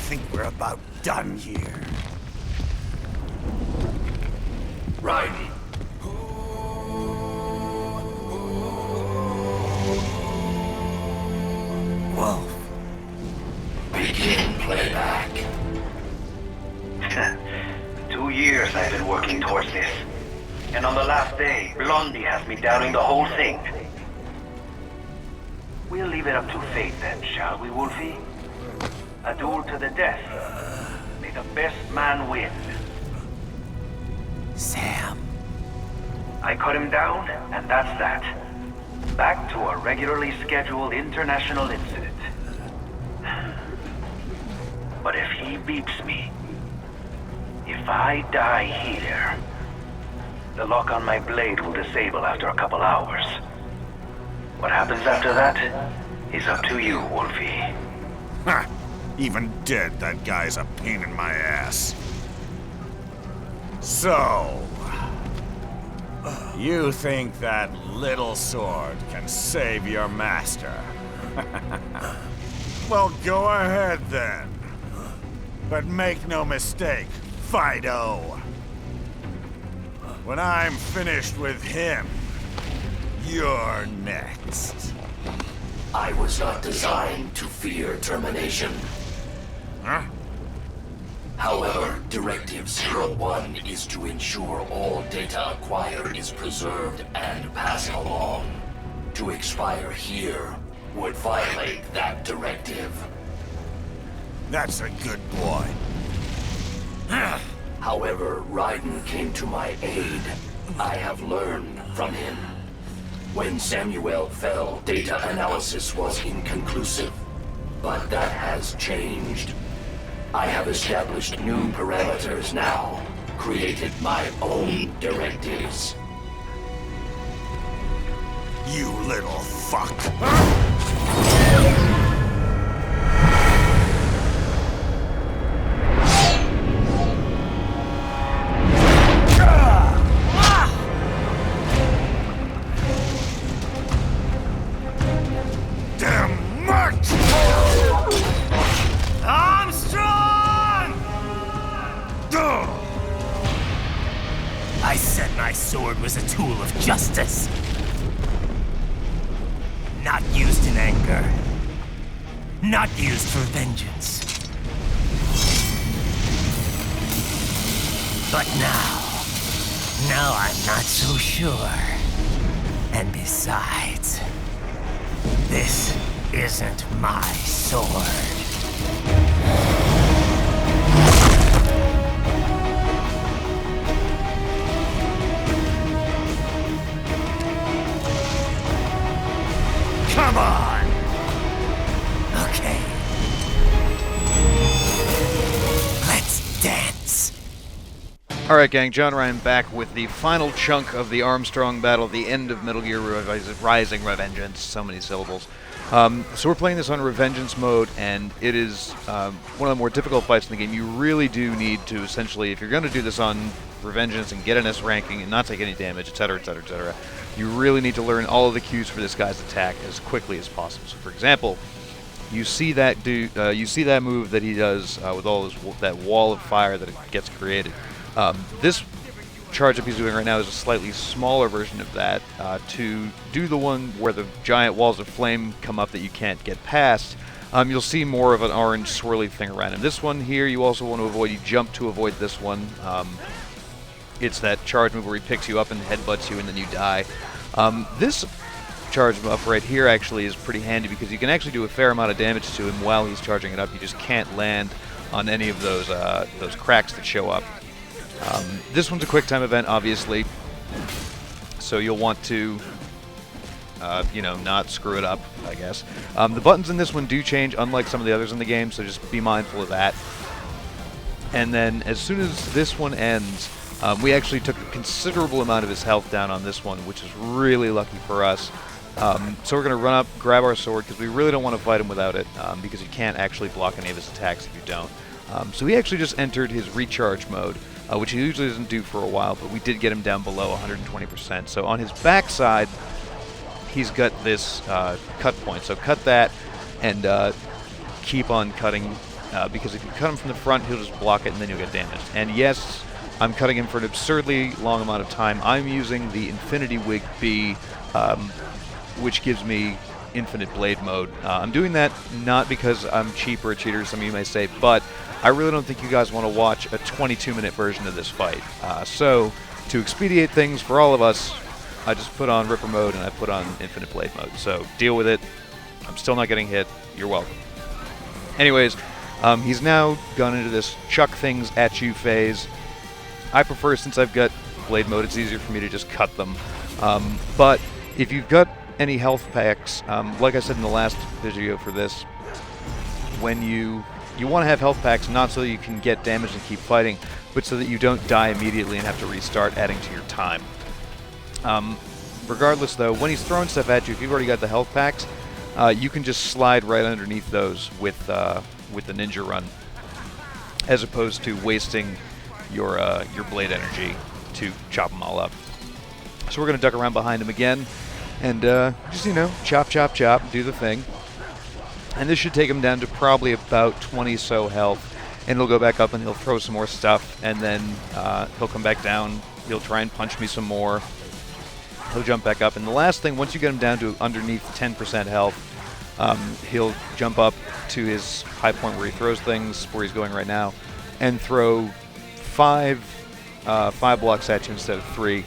think we're about done here. Right. Wolf. Begin playback. 2 years I've been working towards this. And on the last day, Blondie has me doubting the whole thing. We'll leave it up to fate then, shall we, Wolfie? A duel to the death. May the best man win. Sam. I cut him down, and that's that. Back to a regularly scheduled international incident. But if he beeps me, if I die here, the lock on my blade will disable after a couple hours. What happens after that is up to you, Wolfie. Ha! Even dead, that guy's a pain in my ass. So... you think that little sword can save your master? Well, go ahead then. But make no mistake, Fido. When I'm finished with him, you're next. I was not designed to fear termination. Huh? However, Directive 01 is to ensure all data acquired is preserved and passed along. To expire here would violate that directive. That's a good boy. However, Raiden came to my aid. I have learned from him. When Samuel fell, data analysis was inconclusive. But that has changed. I have established new parameters now, created my own directives. You little fuck. Damn much! Armstrong! I said my sword was a tool of justice. Not used in anger. Not used for vengeance. But now I'm not so sure. And besides, this isn't my sword. Come on! Okay. Let's dance. Alright gang, John Ryan back with the final chunk of the Armstrong battle, the end of Metal Gear Rising Revengeance, so many syllables. So we're playing this on Revengeance mode, and it is one of the more difficult fights in the game. You really do need to essentially, if you're going to do this on Revengeance and get an S ranking and not take any damage, etc., etc., etc., you really need to learn all of the cues for this guy's attack as quickly as possible. So for example, you see that move that he does with all that wall of fire that it gets created. This charge up he's doing right now is a slightly smaller version of that. To do the one where the giant walls of flame come up that you can't get past, you'll see more of an orange swirly thing around him. This one here you also want to avoid. You jump to avoid this one. It's that charge move where he picks you up and headbutts you and then you die. This charge up right here actually is pretty handy because you can actually do a fair amount of damage to him while he's charging it up. You just can't land on any of those cracks that show up. This one's a quick time event, obviously, so you'll want to, not screw it up, I guess. The buttons in this one do change, unlike some of the others in the game, so just be mindful of that. And then, as soon as this one ends, we actually took a considerable amount of his health down on this one, which is really lucky for us. So we're going to run up, grab our sword, because we really don't want to fight him without it, because you can't actually block any of his attacks if you don't. So he actually just entered his recharge mode, which he usually doesn't do for a while, but we did get him down below 120%. So on his backside, he's got this cut point. So cut that and keep on cutting because if you cut him from the front, he'll just block it and then you'll get damaged. And yes, I'm cutting him for an absurdly long amount of time. I'm using the Infinity Wig B, which gives me infinite blade mode. I'm doing that not because I'm cheap or a cheater, some of you may say, but I really don't think you guys want to watch a 22-minute version of this fight. So, to expedite things for all of us, I just put on Ripper mode and I put on infinite blade mode. So, deal with it. I'm still not getting hit. You're welcome. Anyways, he's now gone into this chuck things at you phase. I prefer, since I've got blade mode, it's easier for me to just cut them. But if you've got any health packs, like I said in the last video for this, when you want to have health packs not so that you can get damage and keep fighting, but so that you don't die immediately and have to restart, adding to your time. Regardless though, when he's throwing stuff at you, if you've already got the health packs, you can just slide right underneath those with the ninja run, as opposed to wasting your blade energy to chop them all up. So we're going to duck around behind him again, and just, you know, chop, chop, chop, do the thing. And this should take him down to probably about 20 so health, and he'll go back up and he'll throw some more stuff, and then he'll come back down, he'll try and punch me some more, he'll jump back up, and the last thing, once you get him down to underneath 10% health, he'll jump up to his high point where he throws things, where he's going right now, and throw five blocks at you instead of 3,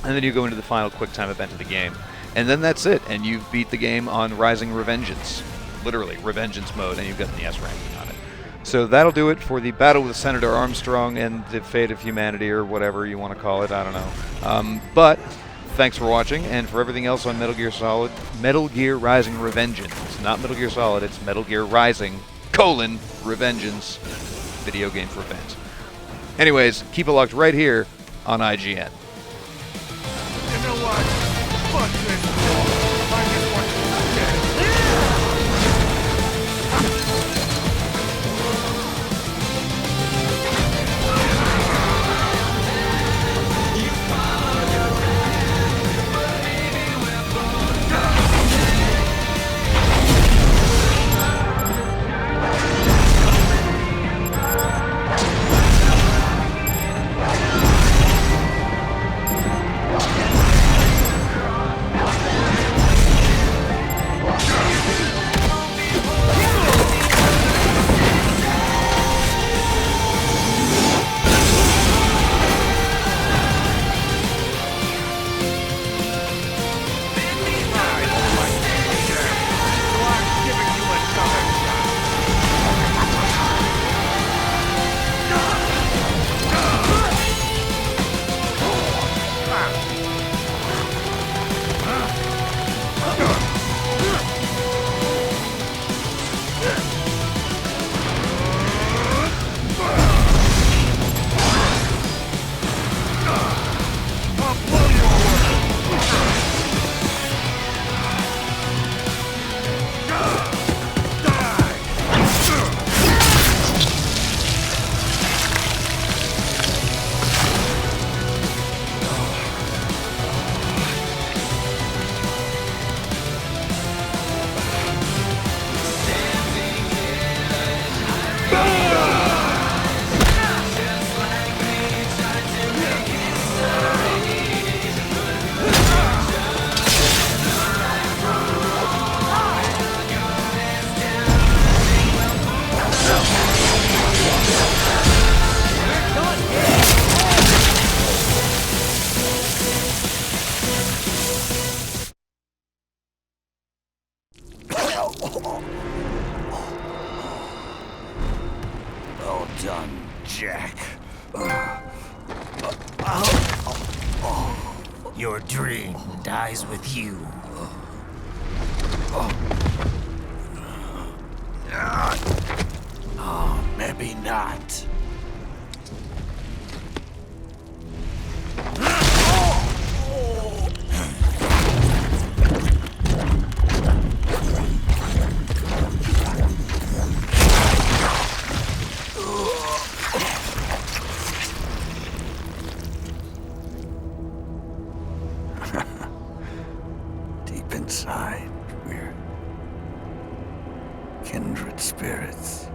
and then you go into the final quick time event of the game. And then that's it, and you've beat the game on Rising Revengeance. Literally, Revengeance mode, and you've got the S ranking on it. So that'll do it for the battle with Senator Armstrong and the fate of humanity, or whatever you want to call it, I don't know. But thanks for watching, and for everything else on Metal Gear Rising Revengeance. It's not Metal Gear Solid, it's Metal Gear Rising, Revengeance, video game for fans. Anyways, keep it locked right here on IGN. You know what? Fuck this. I just want to get Well done, Jack. Your dream dies with you. Oh, maybe not. Deep inside, we're kindred spirits.